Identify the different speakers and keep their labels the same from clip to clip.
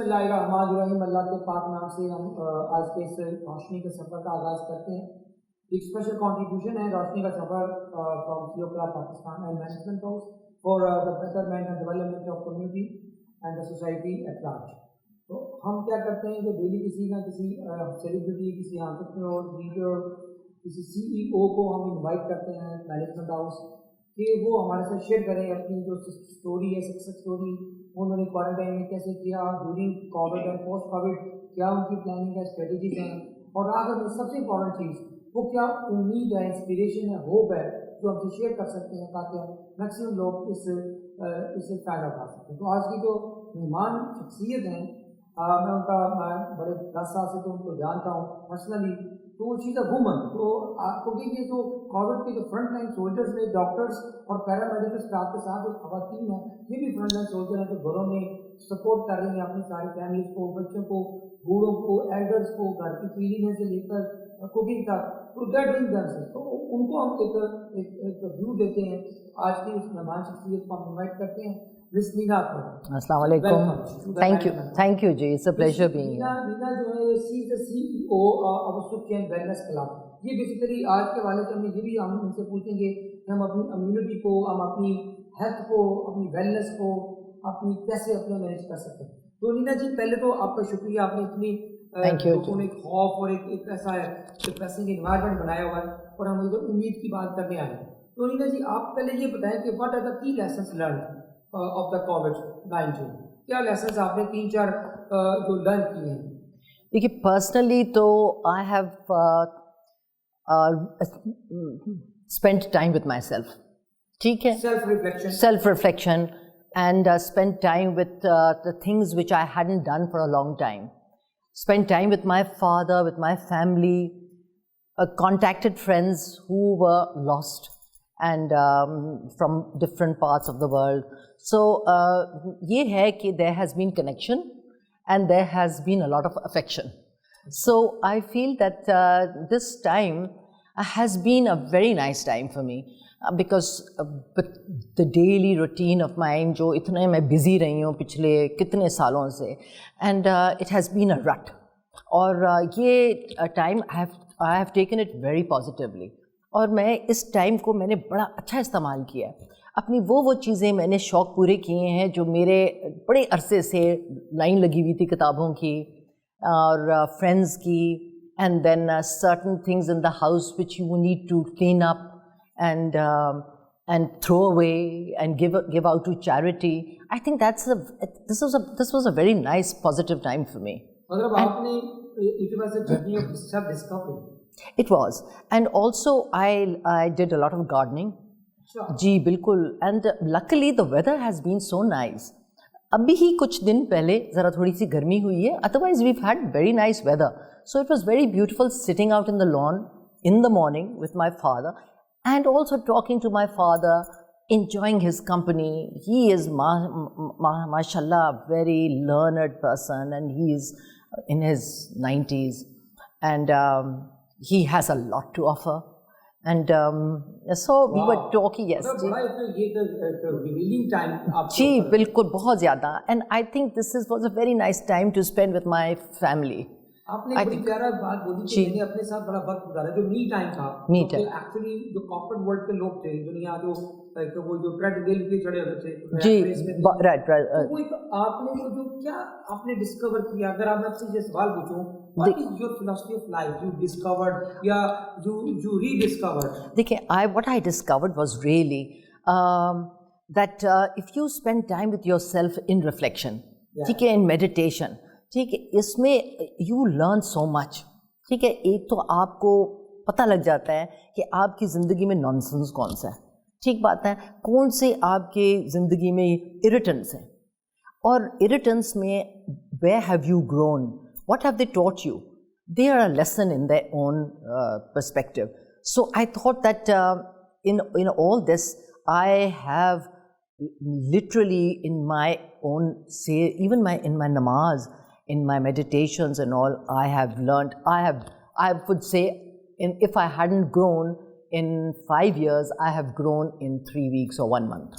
Speaker 1: بسم اللہ الرحمن الرحیم. اللہ کے پاک نام سے ہم آج کے اس روشنی کے سفر کا آغاز کرتے ہیں. ایک اسپیشل کنٹریبیوشن ہے روشنی کا سفر فرام سیوکلا Pakistan and management house for the betterment and development of community and the society at large. تو ہم کیا کرتے ہیں کہ ڈیلی کسی نہ کسی سیلیبریٹی, کسی انٹرپرینور, لیڈر, کسی سی ای او کو ہم انوائٹ کرتے ہیں مینجمنٹ ہاؤس کہ وہ ہمارے ساتھ شیئر کریں اپنی جو اسٹوری ہے, سکسیس اسٹوری, انہوں نے کوارنٹائن میں کیسے کیا, during Covid and post Covid کیا ان کی پلاننگ ہے, اسٹریٹجیز ہیں, اور آخر میں سب سے امپورٹنٹ چیز وہ کیا امید ہے, انسپریشن ہے, ہوپ ہے جو ہم سے شیئر کر سکتے ہیں تاکہ میکسیمم لوگ اس سے فائدہ اٹھا سکیں. تو آج کی جو مہمان شخصیت ہیں میں ان کا بڑے 10 سال سے تو ان کو جانتا ہوں پرسنلی, تو شی از اے وومن. تو کیونکہ یہ جو کووڈ کے جو فرنٹ لائن سولجرز میں ڈاکٹرز اور پیرامیڈیکل اسٹاف کے ساتھ جو خواتین ہیں یہ بھی فرنٹ لائن سولجر ہیں, جو گھروں میں سپورٹ کر رہی ہیں اپنی ساری فیملیز کو, بچوں کو, بوڑھوں کو, ایلڈرز کو, گھر کی کلیننگ سے لے کر کوکنگ تک. تو دیٹ ڈوئنگ دمسیلف, تو ان کو ہم ایک ویو دیتے ہیں. آج کی اس مہمان شخصیت کو ہم انوائٹ کرتے ہیں
Speaker 2: السلام علیکم. تھینک یو جی, it's a pleasure being here.
Speaker 1: Nina جو ہے she is the C E O of skin wellness club. یہ بیسیکلی آج کے حوالے سے ہم یہ بھی ہم ان سے پوچھیں گے کہ ہم اپنی امیونٹی کو, ہم اپنی ہیلتھ کو, اپنی ویلنس کو اپنی کیسے اپنے مینیج کر سکتے ہیں. تو نینا جی پہلے تو آپ کا شکریہ, آپ نے اتنی لوگوں نے ایک خوف اور ایک ایسا ڈپریسنگ انوائرمنٹ بنایا ہوا ہے اور ہم ادھر امید کی بات کرنے آئے ہیں. تو نینا جی آپ پہلے یہ بتائیں کہ واٹ آر دا کی lessons learn of the COVID-19, کیا لیسنس آپ نے 3-4 جو لرن کیے ہیں؟
Speaker 2: دیکھیے پرسنلی تو I have spend time with my self. ٹھیک ہے, self reflection and spend time with the things which I hadn't done for a long time. Spend time with my father, with my family, contacted friends who were lost and from different parts of the world. So یہ ہے کہ there has been connection and there has been a lot of affection. So I feel that this time has been a very nice time for me because the daily routine of mine جو اتنے میں busy رہی ہوں پچھلے کتنے سالوں سے, and it has been a rut. اور یہ time I have taken it very positively. اور میں اس ٹائم کو میں نے بڑا اچھا استعمال کیا ہے. اپنی وہ چیزیں میں نے شوق پورے کیے ہیں جو میرے بڑے عرصے سے لائن لگی ہوئی تھی کتابوں کی اور فرینڈس کی, and then certain things in the house which you need to clean up and throw away and give out to charity. I think this was a very nice positive time for me.
Speaker 1: مطلب آپ نے it was a journey of self-discovery.
Speaker 2: It was, and also I did a lot of gardening. جی بالکل, and luckily the weather has been so nice. ابھی ہی کچھ دن پہلے ذرا تھوڑی سی گرمی ہوئی ہے, otherwise we've had very nice weather. So it was very beautiful sitting out in the lawn in the morning with my father and also talking to my father, enjoying his company. He is mashallah a very learned person and he is in his 90s and he has a lot to offer. And so we were talking. Yes, جی بالکل بہت زیادہ, and I think was a very nice time to spend with my family.
Speaker 1: آپ نے بڑی پیارا بات بولی کہ میں نے اپنے ساتھ بڑا وقت گزارا, جو می ٹائم تھا. ایکچولی جو کارپوریٹ ورلڈ کے لوگ تھے دنیا جو وہ جو ٹریڈ مل پہ چڑھے ہوئے تھے,
Speaker 2: جی رائٹ,
Speaker 1: وہ ایک آپ نے وہ جو کیا آپ نے ڈسکور کیا, اگر آپ آپ سے یہ سوال پوچھوں what is your philosophy of life you discovered یا you rediscovered?
Speaker 2: دیکھیں what I discovered was really that if you spend time with yourself in reflection, ٹھیک ہے, in meditation, ٹھیک ہے, اس میں you learn so much. ٹھیک ہے, ایک تو آپ کو پتہ لگ جاتا ہے کہ آپ کی زندگی میں نانسنس کون سا ہے, ٹھیک بات ہے, کون سے آپ کے زندگی میں irritants ہیں, اور irritants میں where have you grown, what have they taught you, they are a lesson in their own perspective. So I thought that in all this I have literally in my own say, even in my namaz, in my meditations and all, I have learned, I would say, if I hadn't grown in 5 years I have grown in 3 weeks or 1 month.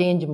Speaker 2: change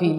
Speaker 2: feel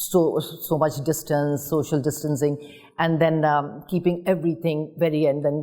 Speaker 2: so much distance, social distancing, and then keeping everything very, and then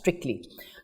Speaker 2: strictly.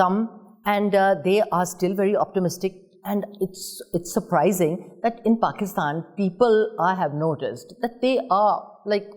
Speaker 2: come and they are still very optimistic, and it's surprising that in Pakistan people I have noticed that they are like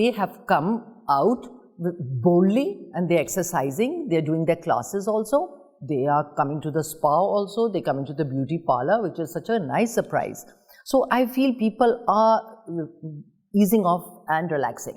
Speaker 2: they have come out boldly and they're exercising, they're doing their classes also, they are coming to the spa also, they're coming to the beauty parlor, which is such a nice surprise. So I feel people are easing off and relaxing.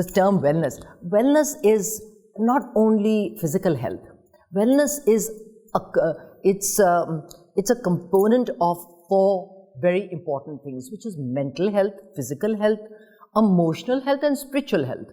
Speaker 2: the term wellness is not only physical health. Wellness is it's a component of 4 very important things, which is mental health, physical health, emotional health and spiritual health.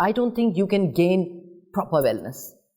Speaker 2: I don't think you can gain proper wellness.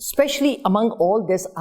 Speaker 2: Especially among all this,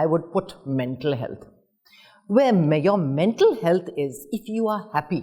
Speaker 2: I would put mental health. Where your mental health is, if you are happy,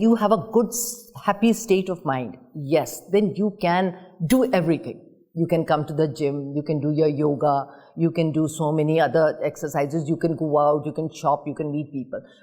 Speaker 2: you have a good happy state of mind, yes, then you can do everything. You can come to the gym, you can do your yoga, you can do so many other exercises, you can go out, you can shop, you can meet people.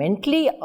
Speaker 2: mentally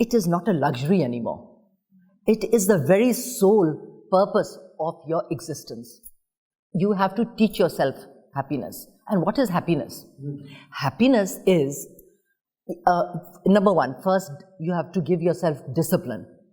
Speaker 2: it is not a luxury anymore. It is the very sole purpose of your existence. You have to teach yourself happiness. And what is happiness? Happiness is, number one, first you have to give yourself discipline.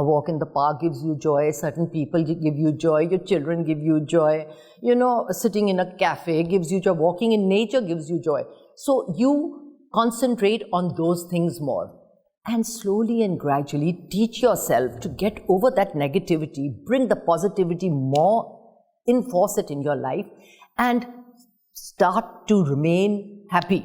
Speaker 2: A walk in the park gives you joy, certain people give you joy, your children give you joy, you know, sitting in a cafe gives you joy, walking in nature gives you joy. So you concentrate on those things more and slowly and gradually teach yourself to get over that negativity, bring the positivity more, enforce it in your life and start to remain happy.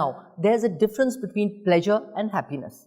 Speaker 2: Now, there's a difference between pleasure and happiness.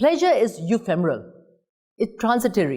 Speaker 2: Pleasure is ephemeral, it's transitory.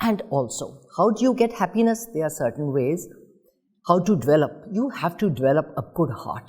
Speaker 2: And also, how do you get happiness? There are certain ways how to develop. You have to develop a good heart.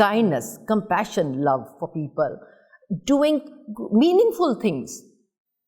Speaker 2: Kindness, compassion, love for people, doing meaningful things.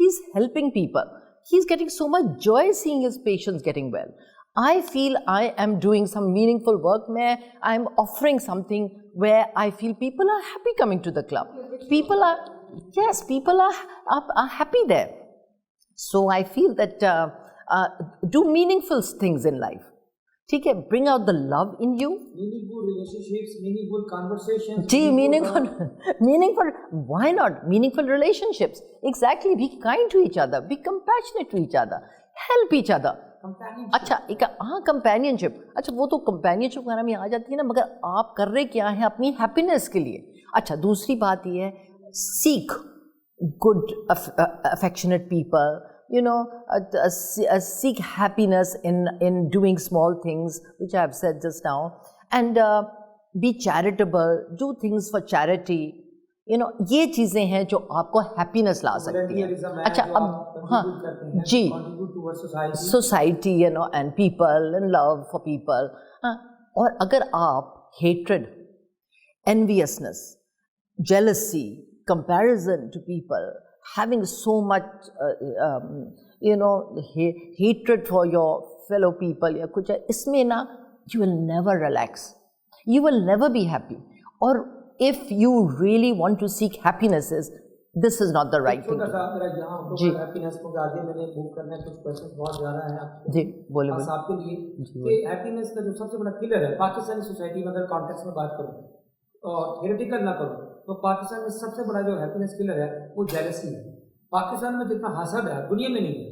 Speaker 2: He is helping people. He is getting so much joy seeing his patients getting well. I feel I am doing some meaningful work where I am offering something where I feel people are happy coming to the club. People are happy there. So I feel that Do meaningful things in life. ٹھیک ہے, bring out the love in you.
Speaker 1: Meaningful relationships, meaningful conversations.
Speaker 2: G, meaningful, why not? Meaningful relationships. Exactly, be kind to each other, be compassionate to each other, help each other. اچھا ایک ہاں companionship. اچھا وہ تو companionship وغیرہ میں آ جاتی ہے نا, مگر آپ کر رہے کیا ہیں اپنی happiness کے لیے. اچھا دوسری بات یہ ہے, seek good affectionate people. You know, seek happiness in doing small things, which I have said just now, and be charitable, do things for charity. You know, یہ چیزیں ہیں جو آپ کو happiness لا سکتی ہیں. اچھا اب ہاں جی, society, you know, and people and love for people. اور اگر آپ hatred, enviousness, jealousy, comparison to people, having so much you know hatred for your fellow people یا کچھ ہے, اس میں نا you will never relax, you will never be happy. or if you really want to seek happinesses, this is not the right thing.
Speaker 1: جی happiness کو آگے میں نے موو کرنا ہے, کچھ کویسچن بہت زیادہ ہیں
Speaker 2: جی بولے
Speaker 1: آپ کے لیے کہ ہیپینس کا جو سب سے بڑا کلر ہے پاکستانی سوسائٹی میں, اگر کانٹیکس میں بات کروں اور تھیوریٹیکل نہ کروں, تو پاکستان میں سب سے بڑا جو ہیپینس کلر ہے وہ جیلسی ہے. پاکستان میں جتنا حسد ہے دنیا میں نہیں ہے,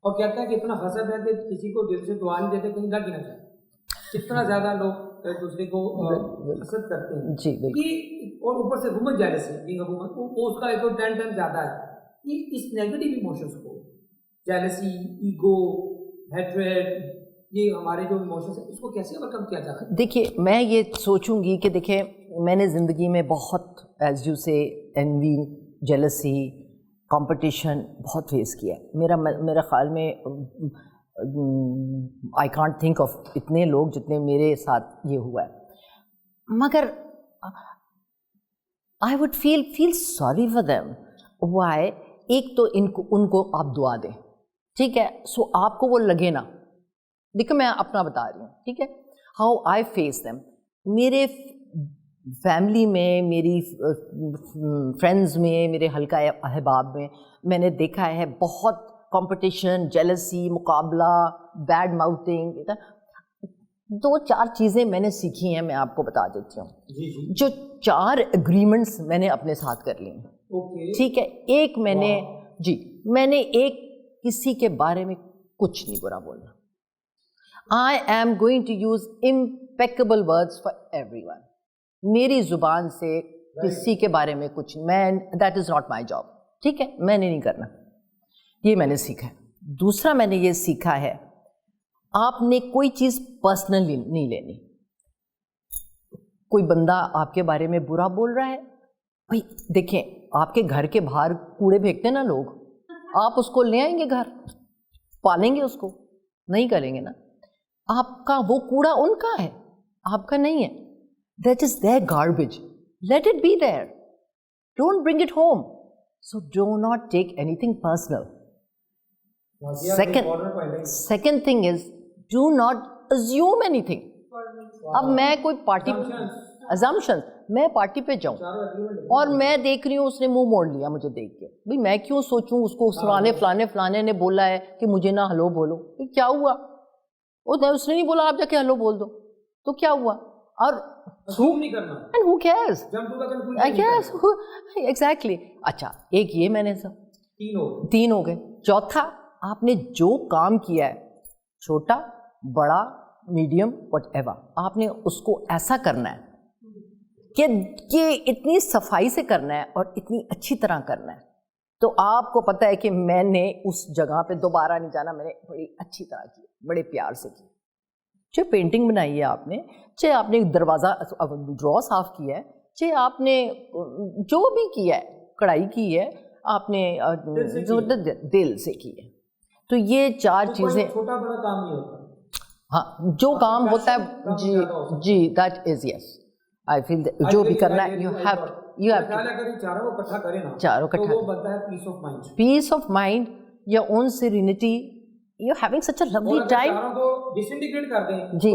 Speaker 1: اور کہتا ہے کہ اتنا حسد ہے کہ کسی کو دل سے دعا نہیں دیتے کہیں لگ ہی نہ جائے. اتنا زیادہ لوگ ایک دوسرے کو حسد کرتے ہیں
Speaker 2: جی,
Speaker 1: اور اوپر سے وومن جیلسی, وہ اس کا ایک 10 ٹائم زیادہ ہے. کہ اس نیگیٹو ایموشنس کو, جیلسی, ایگو, ہیٹریڈ, یہ ہمارے جو ایموشنس ہیں اس کو کیسے اوورکم کیا جاتا ہے؟
Speaker 2: دیکھیے میں یہ سوچوں گی کہ دیکھیں میں نے زندگی میں بہت ایز یو سے envy, jealousy, competition بہت فیس کیا ہے. میرا خیال میں آئی کانٹ تھنک آف اتنے لوگ جتنے میرے ساتھ یہ ہوا ہے. مگر I would feel sorry for them. Why? ایک تو ان کو آپ دعا دیں, ٹھیک ہے, سو آپ کو وہ لگے نا. دیکھو میں اپنا بتا رہی ہوں, ٹھیک ہے, ہاؤ آئی فیس دیم. میرے فیملی میں, میری فرینڈز میں, میرے حلقہ احباب میں نے دیکھا ہے بہت کمپٹیشن, جیلسی, مقابلہ, بیڈ ماؤتھنگ. 2-4 چیزیں میں نے سیکھی ہیں, میں آپ کو بتا دیتی ہوں. جو 4 اگریمنٹس میں نے اپنے ساتھ کر لی ہیں, ٹھیک ہے. ایک میں نے ایک کسی کے بارے میں کچھ نہیں برا بولنا. I am going to use impeccable words for everyone. میری زبان سے کسی کے بارے میں کچھ, that is not my job, ٹھیک ہے, میں نے نہیں کرنا. یہ میں نے سیکھا ہے. دوسرا میں نے یہ سیکھا ہے, آپ نے کوئی چیز پرسنلی نہیں لینی. کوئی بندہ آپ کے بارے میں برا بول رہا ہے, بھائی دیکھیں آپ کے گھر کے باہر کوڑے پھینکتے ہیں نا لوگ, آپ اس کو لے آئیں گے گھر, پالیں گے اس کو؟ نہیں کریں گے نا. آپ کا وہ کوڑا ان کا ہے, آپ کا نہیں ہے. That is their garbage. Let it be there. Don't bring it home. So do not take anything personal. Second thing is, do not assume anything. اب میں کوئی پارٹی assumptions, میں پارٹی پہ جاؤں اور میں دیکھ رہی ہوں اس نے منہ موڑ لیا مجھے دیکھ کے, بھائی میں کیوں سوچوں اس کو فلانے نے بولا ہے کہ مجھے نہ ہلو بولو. کیا ہوا؟ اس نے نہیں بولا آپ جا کے ہلو بول دو, تو کیا ہوا؟ اور and who cares? Yes, exactly. اچھا ایک یہ میں نے سب 3 ہو گئے. چوتھا, آپ نے جو کام کیا ہے, چھوٹا بڑا میڈیم وٹ ایور, آپ نے اس کو ایسا کرنا ہے کہ اتنی صفائی سے کرنا ہے اور اتنی اچھی طرح کرنا ہے. تو آپ کو پتہ ہے کہ میں نے اس جگہ پہ دوبارہ نہیں جانا, میں نے بڑی اچھی طرح کی, بڑے پیار سے کی. چاہے پینٹنگ بنائی ہے آپ نے, چاہے آپ نے دروازہ ڈرا صاف کیا ہے, چاہے آپ نے جو بھی کیا ہے, کڑھائی کی ہے, آپ نے دل سے کی ہے. تو یہ 4 چیزیں,
Speaker 1: چھوٹا بڑا کام نہیں ہوتا.
Speaker 2: ہاں جو کام ہوتا ہے جی دیٹ از یس آئی فیل جو بھی کرنا ہے یو ہیو چاروں اکٹھا پیس آف مائنڈ یا own serenity. You're having such a lovely time. جی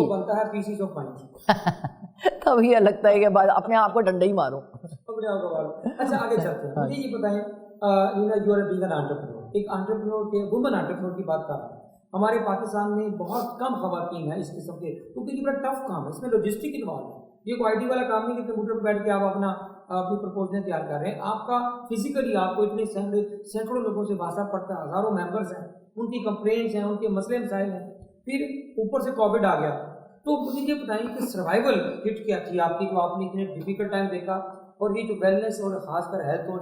Speaker 2: تب یہ لگتا ہے کہ اپنے آپ کو ڈنڈا ہی مارو.
Speaker 1: اچھا آگے چلتے ہیں, مجھے یہ بتائیں, ایک انٹرپرینور کے وومن انٹرپرینور کی بات کر رہا ہوں, ہمارے پاکستان میں بہت کم خواتین ہیں اس قسم کے, کیونکہ یہ بڑا ٹف کام ہے, اس میں لاجسٹک انوالو ہے. یہ کوئی آئی ٹی والا کام نہیں کہ کمپیوٹر پہ بیٹھ کے آپ اپنی پرپوزلیں تیار کر رہے ہیں. آپ کا فزیکلی آپ کو اتنے سینکڑوں لوگوں سے واسطہ پڑتا ہے, ہزاروں ممبرس ہیں, ان کی کمپلینٹس ہیں, ان کے مسئلے مسائل ہیں. پھر اوپر سے کووڈ آ گیا. تو مجھے یہ بتائیں کہ سروائیول کٹ کیا تھی آپ کی, جو آپ نے اتنے ڈیفیکلٹ ٹائم دیکھا, اور یہ جو ویلنس اور خاص کر ہیلتھ اور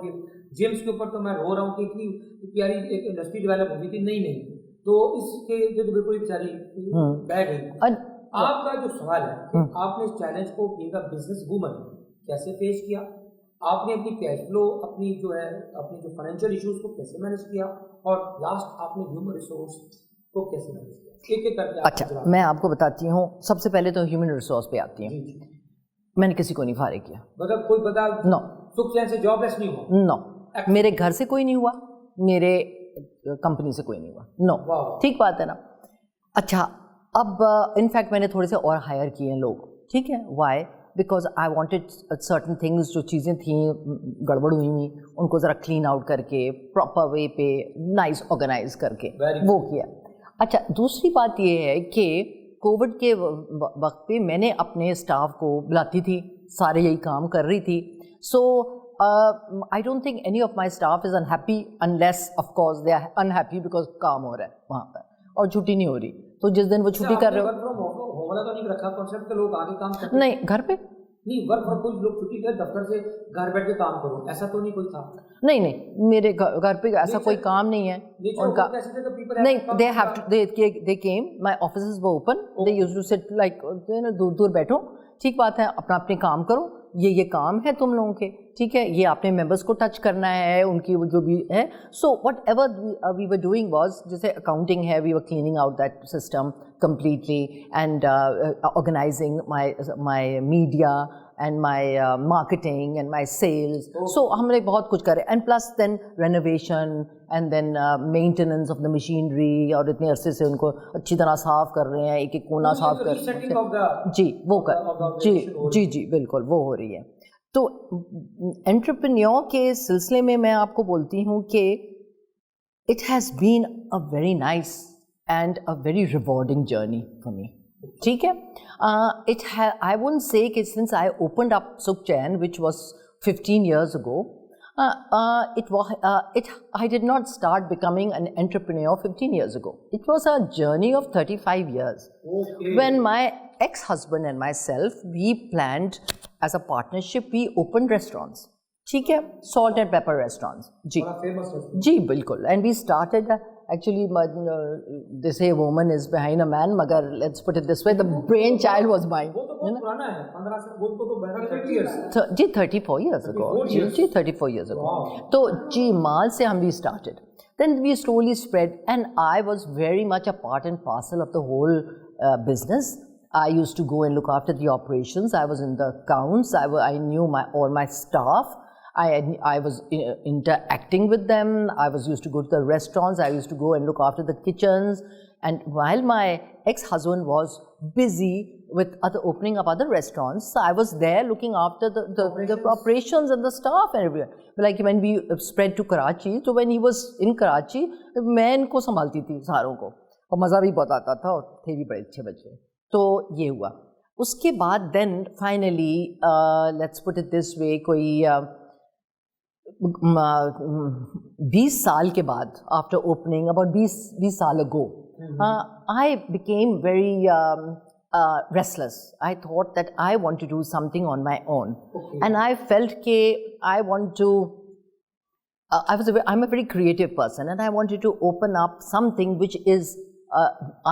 Speaker 1: جیمس کے اوپر تو میں رو رہا ہوں کہ اتنی پیاری ایک انڈسٹری ڈیولپ ہوئی تھی, نہیں تو اس کے جو بالکل بیچاری بیٹھ گئی. آپ کا جو سوال ہے کہ آپ نے اس چیلنج کو بینگ اے بزنس وومن کیسے فیس کیا, آپ نے اپنی کیش فلو, اپنی جو فائنینشیل ایشوز کو کیسے مینیج کیا, اور لاسٹ آپ نے ہیومن ریسورس کو کیسے مینیج کیا, ایک ایک کر کے.
Speaker 2: اچھا, میں آپ کو بتاتی ہوں. سب سے پہلے تو ہیومن ریسورس پہ آتی ہیں. میں نے کسی کو نہیں فارغ کیا.
Speaker 1: مطلب کوئی بتا نو سکھ چین سے جاب لیس نہیں ہوا؟
Speaker 2: نو, میرے گھر سے کوئی نہیں ہوا, میرے کمپنی سے کوئی نہیں ہوا. نو, ٹھیک بات ہے نا. اچھا, اب انفیکٹ میں نے تھوڑے سے اور ہائر کیے ہیں لوگ, ٹھیک ہے. Why? Because I wanted certain things, جو چیزیں تھیں گڑبڑ ہوئی ہوئی, ان کو ذرا کلین آؤٹ کر کے پراپر وے پہ نائس آرگنائز کر کے وہ کیا. اچھا, دوسری بات یہ ہے کہ کووڈ کے وقت پہ میں نے اپنے اسٹاف کو بلاتی تھی, سارے یہی کام کر رہی تھی. سو I don't think any of my staff is unhappy unless of course they are unhappy because کام ہو رہا ہے وہاں پر اور چھٹی نہیں ہو رہی. تو جس دن وہ چھٹی کر رہے ہو, نہیں گھر پہ
Speaker 1: نہیں, ورک فرام ہوم, لوگ چھٹی کر دفتر سے گھر بیٹھ کے کام کرو, ایسا تو نہیں کوئی تھا؟
Speaker 2: نہیں, میرے گھر پہ ایسا کوئی کام نہیں ہے ان کا. نہیں, they have to, they came, my offices were open, they used to sit like دور دور بیٹھو, ٹھیک بات ہے, اپنا اپنے کام کرو, یہ کام ہے تم لوگوں کے, ٹھیک ہے, یہ آپ نے ممبرس کو ٹچ کرنا ہے, ان کی جو بھی ہے. So whatever we were doing was, جیسے اکاؤنٹنگ ہے, we were cleaning out that system completely, and organizing my media and my marketing and my sales. So ہم نے بہت کچھ کرے, and plus then renovation and then maintenance of the machinery, اور اتنے عرصے سے ان کو اچھی طرح صاف کر رہے ہیں, ایک ایک کونا صاف کر رہے ہیں. جی وہ جی بالکل وہ ہو رہی ہے. تو انٹرپرینیور کے سلسلے میں آپ کو بولتی ہوں کہ it has been a very nice and a very rewarding journey for me, ٹھیک ہے. I wouldn't say کہ since I opened up Sukhchaian, which was 15 years ago, I did not start becoming an entrepreneur 15 years ago. It was a journey of 35 years. Okay. When my ex-husband and myself, we planned as a partnership, we opened restaurants. ٹھیک ہے, salt and pepper restaurants. جی بالکل. And we started actually, they say a woman is behind a man, magar let's put it this way, the brain child was mine. G 34 years ago. G 34 years ago. تو جی مال سے ہم we started. Then we slowly spread, and I was very much a part and parcel of the whole business. I used to go and look after the operations. I was in the accounts. I knew all my staff. I was interacting with them. I was used to go to the restaurants. I used to go and look after the kitchens. And while my ex-husband was busy with opening up other restaurants, so I was there looking after the operations and the staff and everywhere. Like when we spread to Karachi, so when he was in Karachi, میں ان کو سنبھالتی تھی ساروں کو, اور مزہ بھی بہت آتا تھا, اور تھے بھی بڑے اچھے بچے. تو یہ ہوا. اس کے بعد then finally let's put it this way, کوئی 20 سال کے بعد, آفٹر اوپننگ اباؤٹ 20 سال ago, I became very restless. I thought that I want to do something on my own. Okay. And I felt that I want to, I'm a very creative person, and I wanted to open up something which is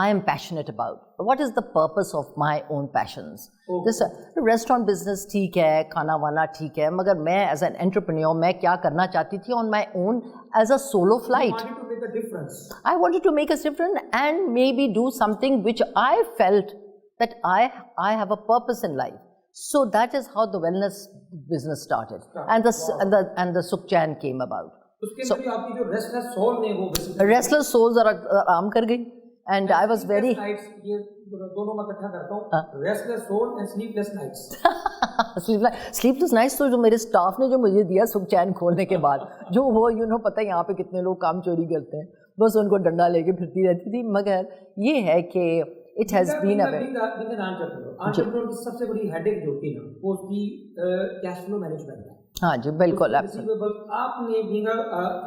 Speaker 2: I am passionate about. What is the purpose of my own passions? Okay. This restaurant business ٹھیک ہے, کھانا وانا ٹھیک ہے, مگر میں as an entrepreneur میں کیا کرنا چاہتی تھی on my own as a solo flight.
Speaker 1: You wanted to make a difference.
Speaker 2: I wanted to make a difference and maybe do something which I felt that I have a purpose in life. So that is how the wellness business started. And the Sukhchaian came about.
Speaker 1: اس کے بعد آپ کی جو restless soul نے وہ
Speaker 2: restless soul ذرا آرام کر گئی. And I was very
Speaker 1: یہ دونوں میں اکٹھا کرتا ہوں, restless soul and sleepless nights.
Speaker 2: sleepless nights تو جو میرے اسٹاف نے جو مجھے دیا Sukhchaian کھولنے کے بعد, جو وہ پتہ ہے یہاں پہ کتنے لوگ کام چوری کرتے ہیں, بس ان کو ڈنڈا لے کے پھرتی رہتی تھی. مگر یہ ہے کہ it has been a
Speaker 1: entrepreneur کی سب سے بڑی ہیڈک جو ہوتی ہے نا وہ اس کی کیش فلو مینجمنٹ ہے.
Speaker 2: ہاں جی بالکل.
Speaker 1: آپ نے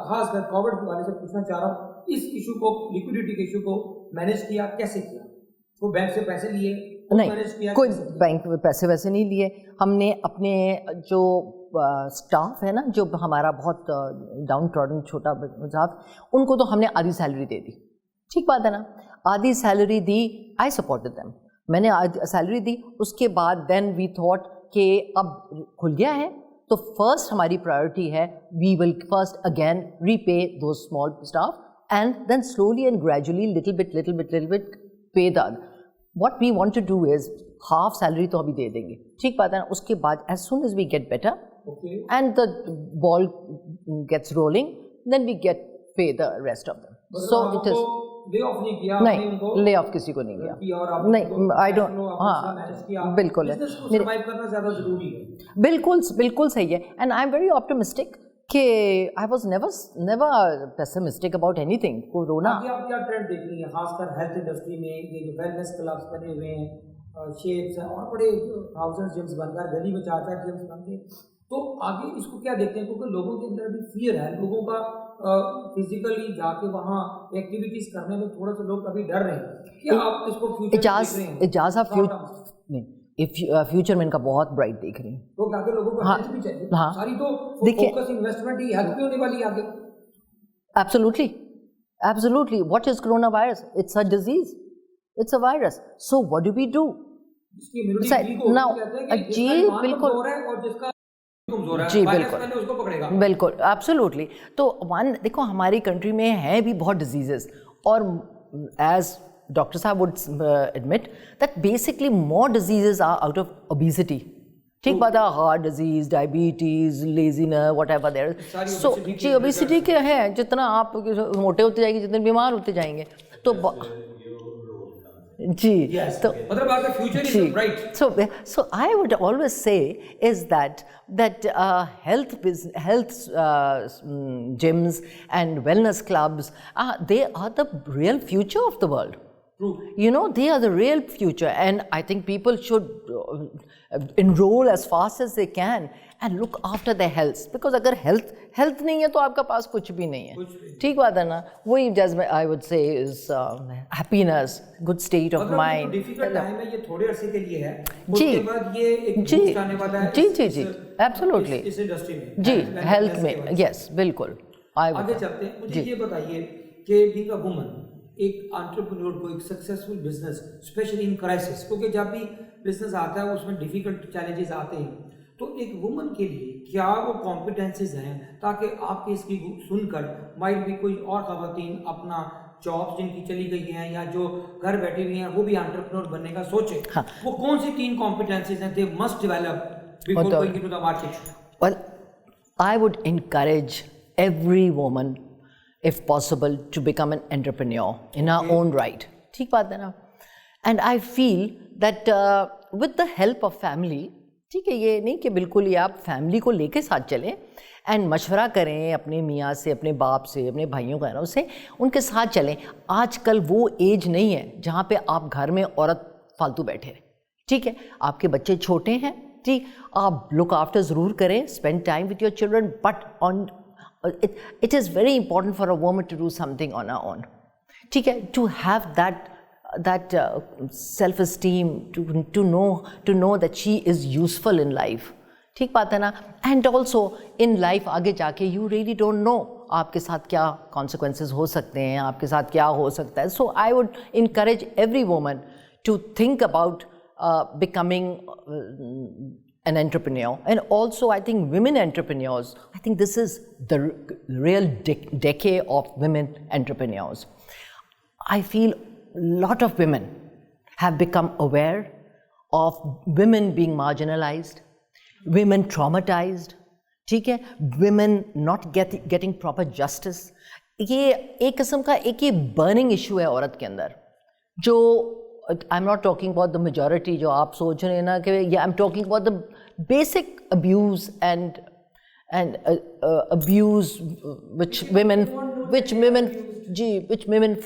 Speaker 1: خاص کر کووڈ کے والے سے پوچھنا چاہ رہا ہوں اس ایشو کو, لیکوڈیٹی کے ایشو کو مینیج کیا کیسے کیا؟ وہ بینک سے پیسے لیے؟
Speaker 2: نہیں, کوئی بینک میں پیسے ویسے نہیں لیے. ہم نے اپنے جو اسٹاف ہے نا, جو ہمارا بہت ڈاؤن ٹراڈن چھوٹا اسٹاف, ان کو تو ہم نے آدھی سیلری دے دی. ٹھیک بات ہے نا, آدھی سیلری دی. آئی سپورٹڈ دیم, میں نے سیلری دی. اس کے بعد دین وی تھاٹ کہ اب کھل گیا ہے تو فرسٹ ہماری پرائیورٹی ہے we will first again repay those small staff and then slowly and gradually little bit pay the. What we want to do is half salary تو ابھی دے دیں گے. ٹھیک بات ہے نا. اس کے بعد as soon as we get better and the ball gets rolling then we get pay the rest of them. So it is نہیں, لے آف کسی کو نہیں کیا. نہیں, آئی ڈونٹ. ہاں بالکل ہے, بالکل صحیح ہے. And I am very optimistic کہ I was never pessimistic about anything. Corona
Speaker 1: آپ کیا ٹرینڈ دیکھ رہی ہیں خاص کر ہیلتھ انڈسٹری میں؟ یہ جو ویلنس کلبس بنے ہوئے ہیں, شیپس ہیں, اور بڑے 1000 جمس بن کر گلی میں 4 جمس بن کے, تو آگے اس کو کیا دیکھتے ہیں؟ کیونکہ لوگوں کے اندر بھی فیئر ہے, لوگوں کا فزیکلی جا کے وہاں ایکٹیویٹیز کرنے میں تھوڑا سا لوگ ابھی ڈر رہے ہیں. کیا آپ اس کو
Speaker 2: اجازت نہیں فیوچر میں ان کا بہت برائٹ دیکھ رہی ہیں. ہاں دیکھیے, absolutely. What is corona virus? It's a disease, it's a virus. So what do we do now? جی بالکل, جی بالکل ایبسولوٹلی. تو دیکھو ہماری کنٹری میں ہیں بھی بہت ڈیزیزز, اور ایز ڈاکٹر صاحب would admit that basically more diseases are out of obesity. ٹھیک بات ہے, heart disease, diabetes, lesions, whatever there. So جی اوبیسٹی کے ہیں, جتنا آپ موٹے ہوتے جائیں گے جتنے بیمار ہوتے جائیں گے. تو جی تو so I would always say is that health gyms and wellness clubs, they are the real future of the world. True. You know, they are the real future, and I think people should enroll as fast as they can and look after their health, because agar health نہیں ہے تو آپ کا پاس کچھ بھی نہیں ہے. ٹھیک بات ہے نا. وہی جیسے I would say is happiness, good state of mind.
Speaker 1: Difficult time ہے یہ, تھوڑے عرصے کے لیے ہے, اس کے بعد یہ ایک بوسٹ آنے والا ہے.
Speaker 2: جی ایبسولوٹلی.
Speaker 1: اس انڈسٹری میں
Speaker 2: جی ہیلتھ میں, یس بالکل.
Speaker 1: آگے چلتے ہیں. مجھے یہ بتائیے کہ بینگ اے وومن, ایک انٹرپرینور کو ایک successful business, especially in crisis, کیونکہ جب بھی بزنس آتا ہے اس میں ڈیفیکلٹ چیلنجز آتے ہیں, تو ایک وومن کے لیے کیا وہ کمپیٹنسز ہیں تاکہ آپ کی اس کی سن کر مائٹ بھی کوئی اور خواتین اپنا جاب جن کی چلی گئی ہیں یا جو گھر بیٹھی ہوئی ہیں وہ بھی انٹرپرینور بننے کا سوچے, وہ کون سی 3 کمپیٹنسز ہیں they must develop before going into the market?
Speaker 2: Well, I would encourage every woman, if possible, to become an entrepreneur in her own right. ٹھیک بات ہے نا. And I feel that with the help of family, ٹھیک ہے, یہ نہیں کہ بالکل ہی آپ فیملی کو لے کے ساتھ چلیں اینڈ مشورہ کریں اپنے میاں سے, اپنے باپ سے, اپنے بھائیوں بہنوں سے, ان کے ساتھ چلیں. آج کل وہ ایج نہیں ہے جہاں پہ آپ گھر میں عورت فالتو بیٹھے رہیں. ٹھیک ہے, آپ کے بچے چھوٹے ہیں, ٹھیک, آپ لک آفٹر ضرور کریں, spend time with your children, but on it is very important for a woman to do something on her own. ٹھیک ہے, to have that self-esteem, to know that she is useful in life. ٹھیک بات ہے نا. And also in life آگے جا کے you really don't know آپ کے ساتھ کیا کانسیکوینسز ہو سکتے ہیں, آپ کے ساتھ کیا ہو سکتا ہے. So I would encourage every woman to think about becoming an entrepreneur. And also I think women entrepreneurs, I think this is the real decade of women entrepreneurs. I feel a lot of women have become aware of women being marginalized, women traumatized, ٹھیک ہے, women not getting proper justice. یہ ایک قسم کا ایک یہ burning issue ہے عورت کے اندر, جو I'm not talking about the majority جو آپ سوچ رہے ہیں نا کہ I'm talking about the basic abuse and abuse which women which women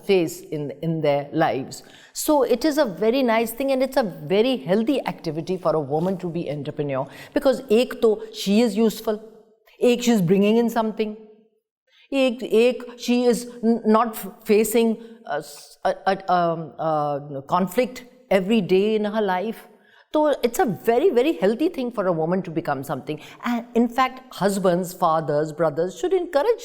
Speaker 2: face in their lives. So it is a very nice thing, and it's a very healthy activity for a woman to be entrepreneur, because ek to she is useful, ek she is bringing in something, ek she is not facing a conflict every day in her life. So it's a very, very healthy thing for a woman to become something. And in fact, husbands, fathers, brothers should encourage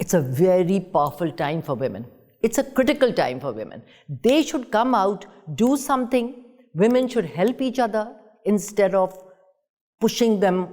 Speaker 2: it's a very powerful time for women. It's a critical time for women. They should come out, do something. Women should help each other instead of pushing them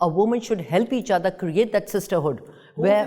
Speaker 2: a woman should help each other, create that sisterhood.
Speaker 1: where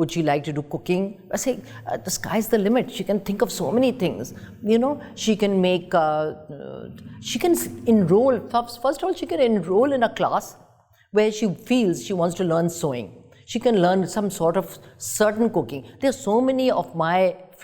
Speaker 1: would she like to do cooking? I say the sky's the limit. She can think of so many things, you know. She can make she can enroll, first of all she can enroll in a class where she feels she wants to learn sewing. She can learn some sort of certain cooking. There are so many of my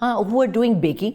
Speaker 1: who are doing baking.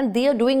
Speaker 1: and they are doing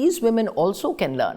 Speaker 1: these women also can learn.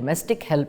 Speaker 1: domestic help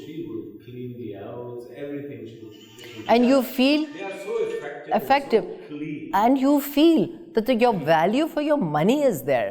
Speaker 3: she would clean the house, everything she would.
Speaker 2: And you feel
Speaker 3: they are so effective, so clean.
Speaker 2: And you feel that your value for your money is there.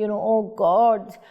Speaker 2: you know, oh God,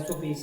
Speaker 1: SOPs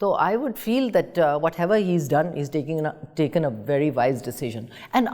Speaker 2: So I would feel that whatever he's done, he's taken a very wise decision. And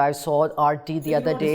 Speaker 2: I saw RT the other day.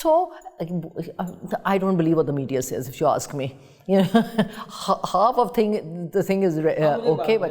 Speaker 2: So I don't believe what the media says, if you ask me. You know, half of the thing is okay, but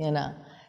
Speaker 2: you know,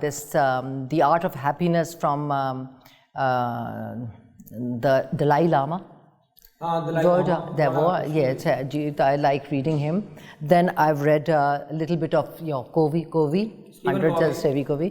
Speaker 2: this The Art of Happiness from the Dalai Lama. Yes, I like reading him. Then I've read a little bit of Covey, 100 Stevie Covey,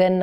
Speaker 2: Then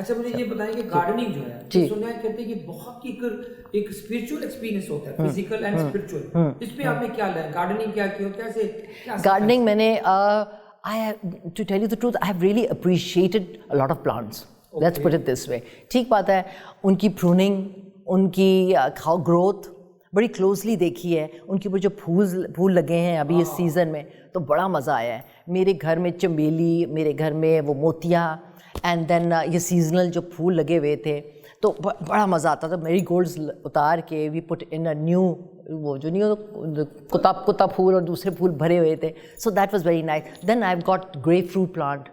Speaker 1: اچھا مجھے یہ بتائیں کہ gardening جو ہے سننا ہے کہتے ہیں کہ بہت ہی ایک اسپرچل ایکسپیرینس ہوتا ہے فزیکل اینڈ اسپرچل, اس میں آپ نے کیا لیا گارڈننگ کیا کی کیسے
Speaker 2: گارڈننگ میں نے to tell you the truth, I have really appreciated a lot of plants. Let's put it this way. ٹھیک بات ہے, ان کی پروننگ, ان کی گروتھ بڑی کلوزلی دیکھی ہے, ان کے اوپر جو پھول لگے ہیں ابھی اس سیزن میں تو بڑا مزہ آیا ہے. میرے گھر میں چمیلی, میرے گھر میں وہ موتیا, اینڈ دین یہ سیزنل جو پھول لگے ہوئے تھے تو بڑا مزہ آتا تھا. میری گولڈز اتار کے وی پٹ ان اے نیو, وہ جو نہیں کتا پھول اور دوسرے پھول بھرے ہوئے تھے, so that was very nice. Then I have got grapefruit plant,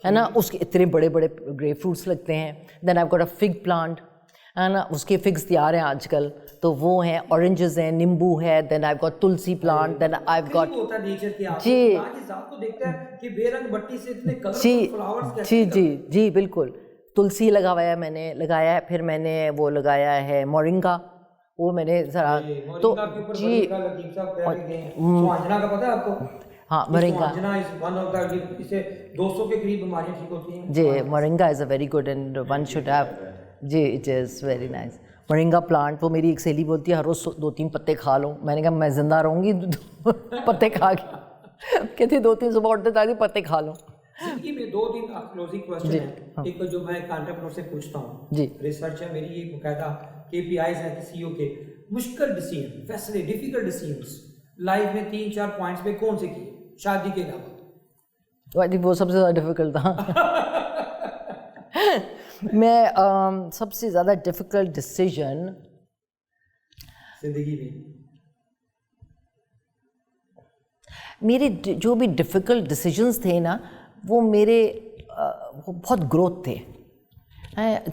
Speaker 2: ہے نا, اس کے اتنے بڑے بڑے گریپ فروٹس لگتے ہیں. Then I have got a fig plant, ہے نا, اس کے فگس تیار ہیں آج کل تو وہ ہیں, اورنجز ہیں, نیمبو ہے. Then I have got tulsi plant. Then I have got جی بالکل تلسی لگا ہوا ہے, میں نے لگایا ہے. پھر میں نے وہ لگایا ہے مورنگا, وہ میں نے ذرا تو جی ہاں مورنگا جی moringa is a very good and one should have. جی it is very nice. Moringa plant, وہ میری ایک سہیلی بولتی ہے ہر روز 2-3 پتے کھا لو. میں نے کہا میں زندہ رہوں گی پتے کھا کے, کہتی 2-3 صبح اٹھتے تاکہ پتے کھا لو.
Speaker 1: زندگی میں 2-3 کلوزنگ کوسچن ہیں. ایک جو میں ایک انٹرپرینور سے پوچھتا ہوں,
Speaker 2: جی
Speaker 1: ریسرچ ہے میری, یہ باقاعدہ KPIs ہیں سی او کے, مشکل ڈیسیژن, فیصلے, ڈیفیکلٹ ڈیسیژنس لائف میں 3-4 پوائنٹس پہ کون سے کیے شادی کے علاوہ؟
Speaker 2: وہ سب سے زیادہ ڈیفیکلٹ تھا. میں سب سے زیادہ ڈیفیکلٹ ڈیسیژن
Speaker 1: زندگی میں
Speaker 2: میرے جو بھی ڈیفیکلٹ ڈیسیژنس تھے نا, وہ میرے بہت گروتھ تھے.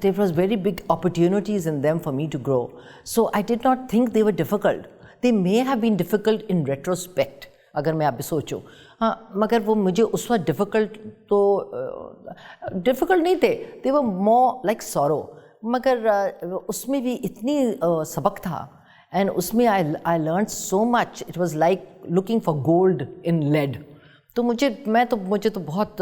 Speaker 2: There was very big opportunities in them for me to grow. So I did not think they were difficult. They may have been difficult in retrospect, اگر میں آپ بھی سوچوں. ہاں مگر وہ مجھے اس وقت ڈیفیکلٹ تو ڈیفیکلٹ نہیں تھے, they were more like sorrow. مگر اس میں بھی اتنی سبق تھا, اینڈ اس میں I learned so much. It was like looking for gold in lead. تو مجھے تو بہت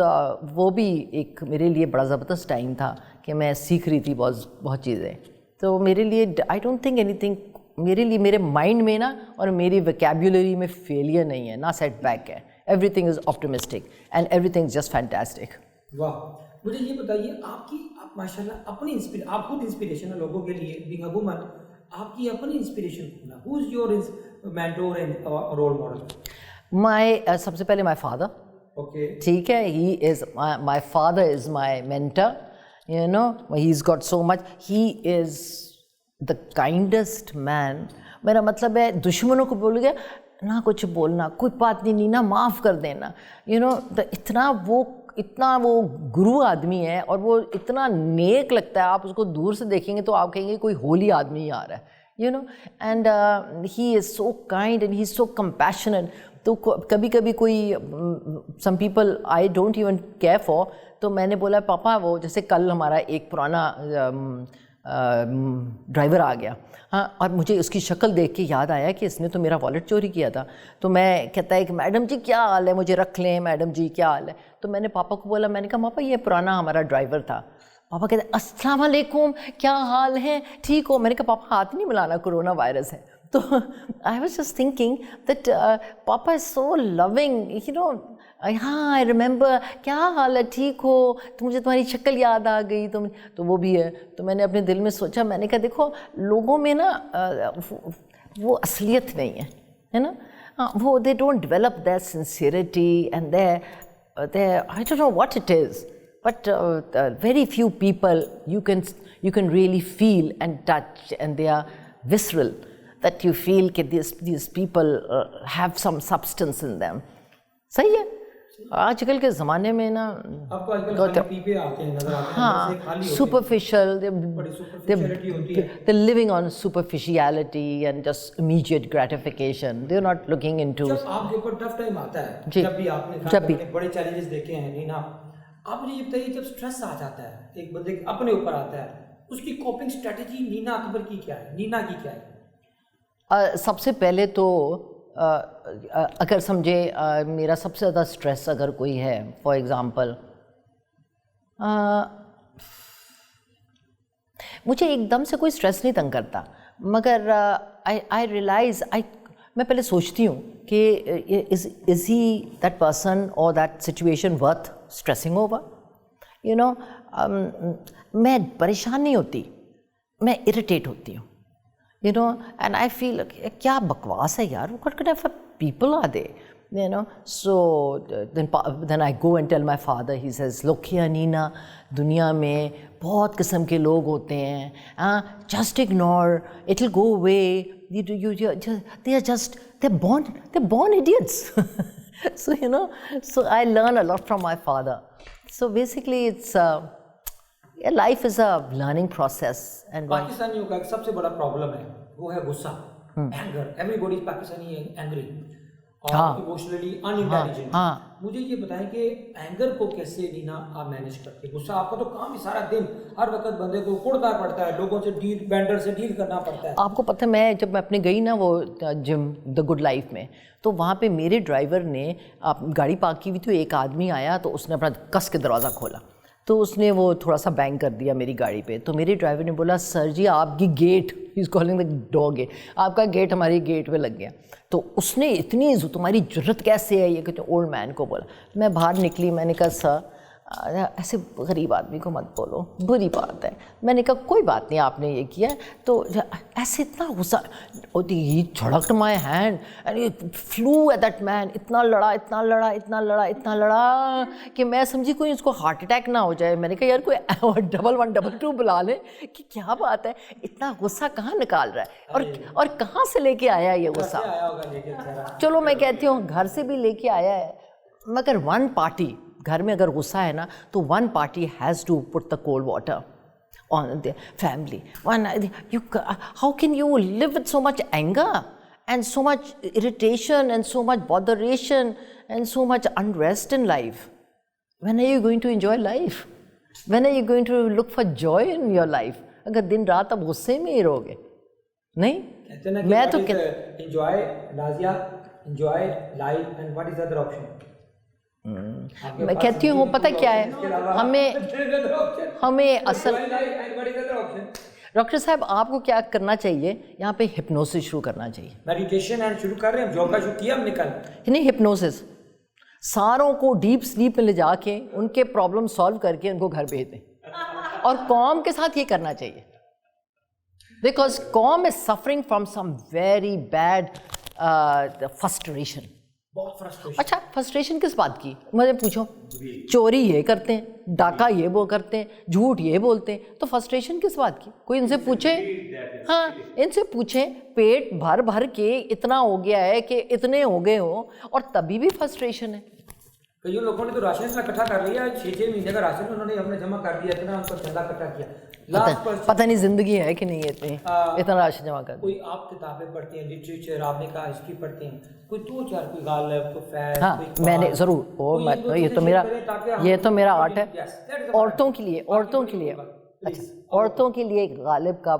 Speaker 2: وہ بھی ایک میرے لیے بڑا زبردست ٹائم تھا کہ میں سیکھ رہی تھی بہت چیزیں. تو میرے لیے I don't think any thing, میرے لیے میرے مائنڈ میں نا اور میری ویکیبولری میں فیلئر نہیں ہے, نہ سیٹ بیک ہے. Every thing is optimistic and every thing is just fantastic.
Speaker 1: واہ. مجھے یہ بتائیے آپ ماشاء اللہ اپنی آپ خود انسپریشن ہے لوگوں کے لیے, بینگ اے وومن, آپ کی اپنی انسپریشن کون ہے؟ Who is your mentor and role model?
Speaker 2: سب سے پہلے مائی فادر.
Speaker 1: اوکے
Speaker 2: ٹھیک ہے, he is my father is my mentor. You know, he's got so much. He is the kindest man. میرا مطلب ہے دشمنوں کو بول گیا نہ کچھ بولنا, کوئی بات نہیں نینا, معاف کر دینا. You know, اتنا وہ گرو آدمی ہے, اور وہ اتنا نیک لگتا ہے. آپ اس کو دور سے دیکھیں گے تو آپ کہیں گے کوئی ہولی آدمی ہی آ رہا ہے. You know, and he is so kind and he is so compassionate. تو کبھی کبھی کوئی some people I don't even care for, تو میں نے بولا پاپا وہ جیسے کل ہمارا ایک پرانا ڈرائیور آ گیا, ہاں, اور مجھے اس کی شکل دیکھ کے یاد آیا کہ اس نے تو میرا والیٹ چوری کیا تھا. تو میں کہتا ہے کہ میڈم جی کیا حال ہے, مجھے رکھ لیں میڈم جی کیا حال ہے. تو میں نے پاپا کو بولا, میں نے کہا پاپا یہ پرانا ہمارا ڈرائیور تھا. پاپا کہتے ہیں السلام علیکم, کیا حال ہے, ٹھیک ہو؟ میں نے کہا پاپا ہاتھ نہیں ملانا, کرونا وائرس ہے. تو I was just thinking that Papa is so loving, you know. ہاں I remember, کیا حال ہے, ٹھیک ہو, تو مجھے تمہاری شکل یاد آ گئی. تو وہ بھی ہے. تو میں نے اپنے دل میں سوچا, میں نے کہا دیکھو لوگوں میں نا وہ اصلیت نہیں ہے نا, وہ they don't develop their sincerity and their I don't know what it is, but very few people you can really feel and touch, and they are visceral, that you feel کہ these people have some substance in them. صحیح ہے. آج کل کے زمانے میں نا ہاں superficial, they're living on superficiality and just immediate gratification. They're not looking into.
Speaker 1: جب آپ کے اوپر ٹف ٹائم آتا ہے, جب بھی بڑے چیلنجز دیکھے ہیں نینا, آپ مجھے یہ بتائیے جب اسٹریس آ جاتا ہے ایک بندے اپنے اوپر آتا ہے, اس کی کوپنگ اسٹریٹجی نینا اکبر کی کیا ہے, نینا کی کیا ہے؟
Speaker 2: سب سے پہلے تو اگر سمجھے میرا سب سے زیادہ اسٹریس اگر کوئی ہے, فار ایگزامپل مجھے ایک دم سے کوئی اسٹریس نہیں تنگ کرتا, مگر آئی ریئلائز میں پہلے سوچتی ہوں کہ از ہی دیٹ پرسن اور that situation worth stressing over, you know. میں پریشان نہیں ہوتی, میں اریٹیٹ ہوتی ہوں, یو نو, اینڈ آئی فیل کیا بکواس ہے یار, what kind of people are they, you know. So then I go and tell my father, he says, look here Nina, دنیا میں بہت قسم کے لوگ ہوتے ہیں, just ignore, it will go away, they're born idiots. So you know, so I learn a lot from my father. So basically it's life is a learning process. And
Speaker 1: پاکستانیوں کا ایک سب سے بڑا پرابلم ہے, وہ ہے غصہ, anger. Every body Pakistani angry اور ایموشنلی ان انٹیلیجنٹ. مجھے یہ بتائیں کہ اینگر کو کیسے نینا آپ مینیج کرتے ہیں؟ غصہ آپ کا تو کام ہی سارا دن ہر وقت بندے کو کڑتا پڑتا ہے, لوگوں سے ڈیل, بینڈر سے ڈیل کرنا پڑتا ہے.
Speaker 2: آپ کو پتہ ہے جب میں اپنے گئی نا وہ جم دا گڈ لائف میں, تو وہاں پہ میرے ڈرائیور نے گاڑی پارک کی ہوئی تھی, ایک آدمی آیا تو اس نے اپنا کس کے دروازہ کھولا, تو اس نے وہ تھوڑا سا بینگ کر دیا میری گاڑی پہ. تو میرے ڈرائیور نے بولا سر جی آپ کی gate, he is calling the door gate, آپ کا گیٹ ہماری گیٹ پہ لگ گیا. تو اس نے اتنی تمہاری جرت کیسے ہے یہ کہ اولڈ مین کو بولا. میں باہر نکلی, میں نے کہا سر ایسے غریب آدمی کو مت بولو, بری بات ہے. میں نے کہا کوئی بات نہیں آپ نے یہ کیا. تو ایسے اتنا غصہ, he jerked my hand and flew at that man. اتنا لڑا کہ میں سمجھی کوئی اس کو ہارٹ اٹیک نہ ہو جائے. میں نے کہا یار کوئی 112 بلا لے کہ کیا بات ہے, اتنا غصہ کہاں نکال رہا ہے اور کہاں سے لے کے آیا یہ غصہ. چلو میں کہتی ہوں گھر سے بھی لے کے آیا ہے, مگر ون پارٹی, گھر میں اگر غصہ ہے نا تو one party has to put the cold water on the family. How can you live with so much anger and so much irritation and so much botheration and so much unrest in life? When are you going to enjoy life? When are you going to look for joy in your life? اگر دن رات اب غصے میں ہی رہو گے نہیں. میں تو
Speaker 1: enjoy Nazia, enjoy life and what is other option?
Speaker 2: میں کہتی ہوں پتہ کیا ہے, ہمیں اصل ڈاکٹر صاحب آپ کو کیا کرنا چاہیے, یہاں پہ ہپنوسس شروع کرنا چاہیے.
Speaker 1: میڈیٹیشن اینڈ شروع کر رہے ہیں, یوگا شروع کیا ہم نے کل.
Speaker 2: نہیں, ہپنوسس, ساروں کو ڈیپ سلیپ میں لے جا کے ان کے پرابلم سالو کر کے ان کو گھر بھیج دیں, اور قوم کے ساتھ یہ کرنا چاہیے, بیکاز قوم is suffering from some very bad frustration. اچھا فرسٹریشن کس بات کی مجھے پوچھو؟ چوری یہ کرتے ہیں, ڈاکہ یہ وہ کرتے ہیں, جھوٹ یہ بولتے ہیں, تو فرسٹریشن کس بات کی؟ کوئی ان سے پوچھے, ہاں ان سے پوچھیں, پیٹ بھر بھر کے اتنا ہو گیا ہے کہ اتنے ہو گئے ہوں اور تبھی بھی فرسٹریشن ہے.
Speaker 1: کئی لوگوں نے تو راشن اتنا اکٹھا کر لیا, 6 مہینے کا راشن انہوں نے اپنے جمع کر دیا, اتنا ان کو چندہ اکٹھا کیا.
Speaker 2: پتہ نہیں زندگی ہے کہ نہیں اتنا راشن جمع کر.
Speaker 1: کوئی آپ کتابیں پڑھتے ہیں, لٹریچر, آپ نے کہا ہسٹری پڑھتے ہیں, کوئی 2-4 کوئی غالب, کوئی فیض.
Speaker 2: ہاں میں نے ضرور, یہ تو میرا آرٹ ہے. عورتوں کے لیے اچھا, عورتوں کے لیے غالب کا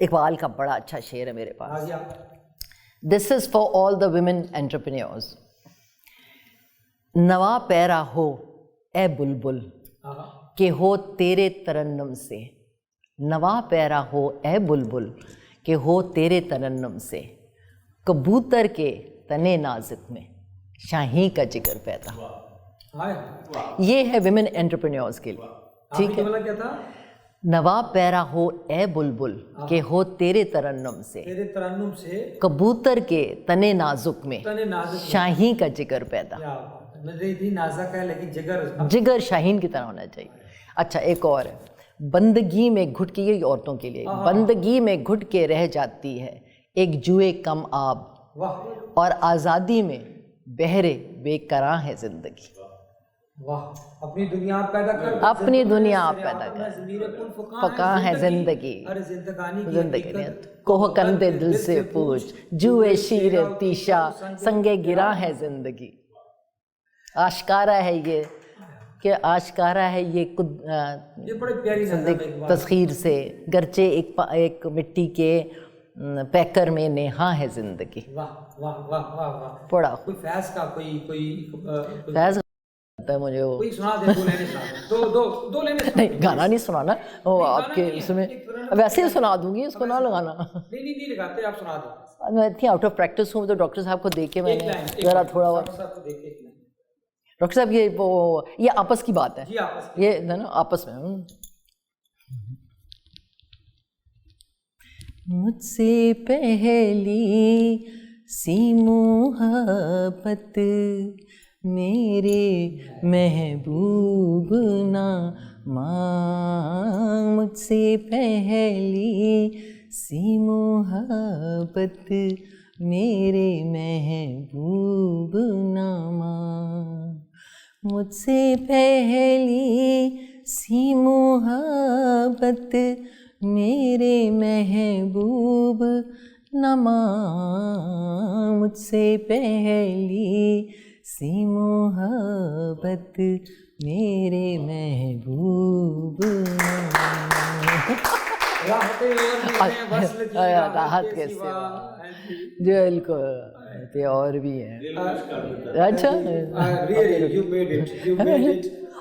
Speaker 2: اقبال کا بڑا اچھا شعر ہے میرے پاس. This is for all the women entrepreneurs. نوا پیرا ہو اے بلبل کہ ہو تیرے ترنم سے, نوا پیرا ہو اے بلبل کہ ہو تیرے ترنم سے, کبوتر کے تنے نازک میں شاہین کا جگر پیدا. یہ ہے ویمن انٹرپرینیورز کے لیے, ٹھیک ہے. نوا پیرا ہو اے بلبل کہ ہو تیرے ترنم سے, کبوتر کے تنے نازک میں شاہین کا جگر پیدا. جگر شاہین کی طرح ہونا چاہیے. اچھا ایک اور ہے, بندگی میں گھٹ کے, یہ عورتوں کے لیے, بندگی میں گھٹ کے رہ جاتی ہے ایک جوئے کم آب, اور آزادی میں بہرے بے کراں ہے زندگی.
Speaker 1: اپنی دنیا پیدا کر,
Speaker 2: اپنی دنیا پیدا کر, فقاں ہے زندگی, زندگی کوہ کندے دل سے پوچھ, جوئے شیر تیشا سنگے گراں ہے زندگی. آشکارا ہے یہ کہ آشکارا ہے یہ تسخیر سے, گرچہ ایک مٹی کے پیکر میں نیہا ہے زندگی.
Speaker 1: واہ واہ واہ واہ واہ.
Speaker 2: پڑا
Speaker 1: کوئی فیض کا کوئی
Speaker 2: فیض مجھے وہ
Speaker 1: کوئی سنا دے, 2 لائنیں سنا دو, دو لائنیں سنا.
Speaker 2: نہیں گانا نہیں سنانا, وہ آپ کے اس میں ویسے ہی سنا دوں گی, اس کو نہ لگانا.
Speaker 1: نہیں لگاتے, آپ سنا دیں.
Speaker 2: میں اتنی آؤٹ آف پریکٹس ہوں, تو ڈاکٹر صاحب کو دیکھ کے میں نے ذرا تھوڑا ڈاکٹر صاحب یہ آپس کی بات ہے, یہ نا آپس میں. مجھ سے پہلی سی محبت میرے محبوب نہ مانگ, مجھ سے پہلی سی محبت میرے محبوب نہ مانگ, مجھ سے پہلی سی محبت میرے محبوب نہ مانگ, مجھ سے پہلی سی محبت میرے محبوب نہ مانگ. راحت کے سوا دل کو اور بھی ہیں. اچھا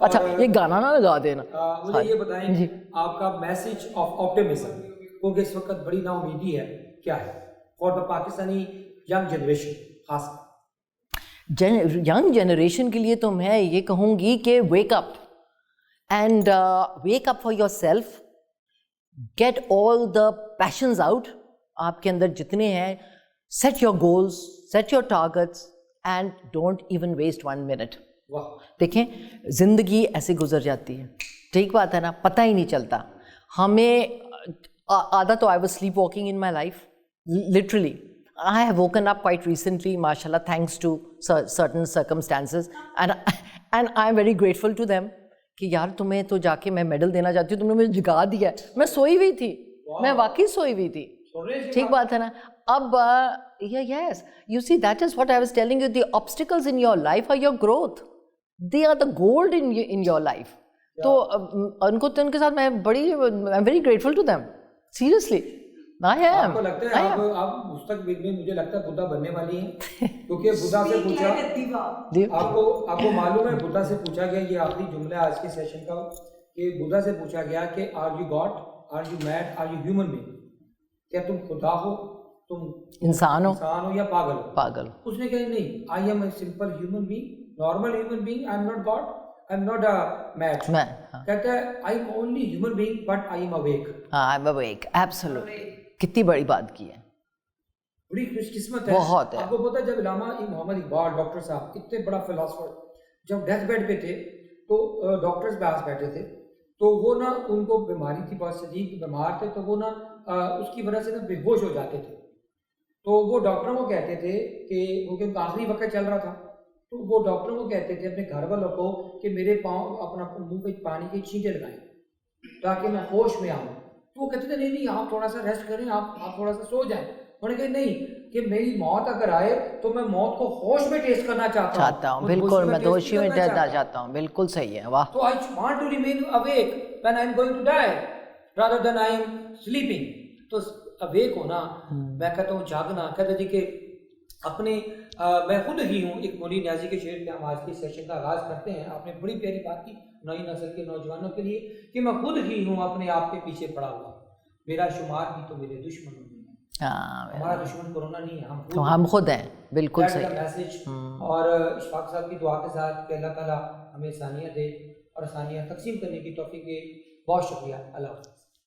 Speaker 2: اچھا, یہ گانا نہ لگا دینا.
Speaker 1: مجھے یہ بتائیں جی, آپ کا میسج آف آپٹیمزم, کیونکہ اس وقت بڑی نا امیدی ہے, کیا ہے for the Pakistani young generation خاص؟
Speaker 2: ینگ جنریشن کے لیے تو میں یہ کہوں گی کہ wake up, and wake up for yourself, get all the passions out آپ کے اندر جتنے ہیں, set your goals, set your targets, and don't even waste 1 minute. دیکھیں زندگی ایسے گزر جاتی ہے, ٹھیک بات ہے نا, پتہ ہی نہیں چلتا ہمیں. آدھا تو I was slip walking in my life, literally. I have woken up quite recently, mashallah, thanks to certain circumstances, and I'm very grateful to them کہ یار تمہیں تو جا کے میں میڈل دینا چاہتی ہوں, تم نے مجھے جگا دیا. میں سوئی ہوئی تھی, میں واقعی سوئی ہوئی تھی, ٹھیک بات ہے نا. اب yes, you see, that is what I was telling you, the obstacles in your life are your growth, they are the gold in your life. تو ان کو ان کے ساتھ میں I'm very grateful to them, seriously.
Speaker 1: آپ کو لگتا ہے آپ مستقبل میں, مجھے لگتا ہے بدھا بننے والی ہیں, کیونکہ بدھا سے پوچھا, آپ کو معلوم ہے بدھا سے پوچھا گیا, یہ آخری جملہ آج کے سیشن کا, کہ بدھا سے پوچھا گیا کہ are you God, are you mad, are you human being, کیا تم خدا ہو, تم انسان ہو یا پاگل. اس نے کہا نہیں, I am a simple human being, normal human being, I am not God, I am not made. کہتا ہے I am only human being but I am awake.
Speaker 2: I am awake, absolutely. کتنی بڑی بات کی ہے,
Speaker 1: بڑی خوش قسمت ہے.
Speaker 2: بہت ہے.
Speaker 1: آپ کو پتا ہے جب علامہ محمد اقبال ڈاکٹر صاحب اتنے بڑا فلاسفر جب ڈیتھ بیڈ پہ تھے, تو ڈاکٹرز پاس بیٹھے تھے, تو وہ نا ان کو بیماری تھی, بہت شدید بیمار تھے, تو وہ نا اس کی وجہ سے نا بے ہوش ہو جاتے تھے. تو وہ ڈاکٹروں کو کہتے تھے کہ وہ کہ آخری وقت چل رہا تھا, تو وہ ڈاکٹروں کو کہتے تھے اپنے گھر والوں کو کہ میرے پاؤں اپنا منہ پہ پانی کے چھینٹے لگائیں تاکہ میں ہوش میں آؤں. تو وہ کہتے تھے نہیں آپ تھوڑا سا ریسٹ کریں, آپ تھوڑا سا سو جائیں. انہوں نے کہا نہیں, کہ میری موت اگر آئے تو میں موت کو ہوش میں ٹیسٹ کرنا چاہتا ہوں.
Speaker 2: بالکل, میں ہوش میں جانا چاہتا ہوں. بالکل صحیح ہے. واہ.
Speaker 1: تو I want to remain awake when I am going to die rather than I am sleeping. تو awake ہونا, میں کہتا ہوں جاگنا. کہتے جی کہ اپنے میں خود ہی ہوں, ایک مولی نیازی کے شعر میں ہم آج کے سیشن کا آغاز کرتے ہیں. آپ نے بڑی پیاری بات کی نئی نسل کے نوجوانوں کے لیے, کہ میں خود ہی ہوں اپنے آپ کے پیچھے پڑا ہوا, میرا شمار بھی تو میرے دشمنوں میں ہے. ہمارا دشمن کورونا نہیں ہے,
Speaker 2: ہم خود ہیں. بالکل صحیح
Speaker 1: میسج. اور اشفاق صاحب کی دعا کے ساتھ کہ اللہ تعالیٰ ہمیں ثانیہ دے اور ثانیہ تقسیم کرنے کی توفیق دے. بہت شکریہ. اللہ حافظ.